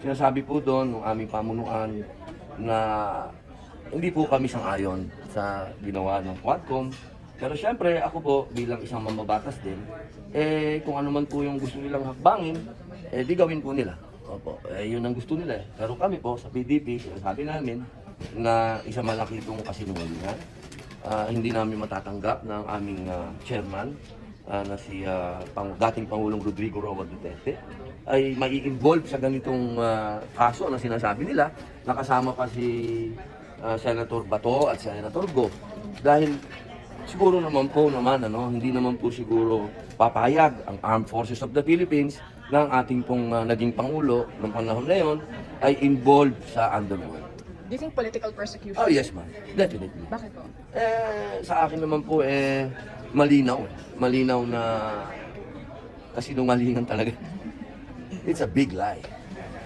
sinasabi po doon ng aming pamunuan na hindi po kami sang-ayon sa ginawa ng Quadcom. Pero syempre, ako po bilang isang mambabatas din, kung ano man po yung gusto nilang hakbangin, di gawin po nila. Opo, yun ang gusto nila. Pero kami po sa PDP, sabi namin na isa malaki itong kasinungalingan. Hindi namin matatanggap ng aming chairman na si dating Pangulong Rodrigo Roa Duterte ay mai-involve sa ganitong kaso na sinasabi nila. Nakasama pa si Senator Bato at Senator Go. Dahil siguro naman po hindi naman po siguro papayag ang Armed Forces of the Philippines na ang ating pong naging Pangulo ng panahon na yon ay involved sa underworld. Do you think political persecution? Oh yes ma'am, definitely. Bakit po? Sa akin naman po malinaw. Malinaw na kasinungalingan talaga. It's a big lie.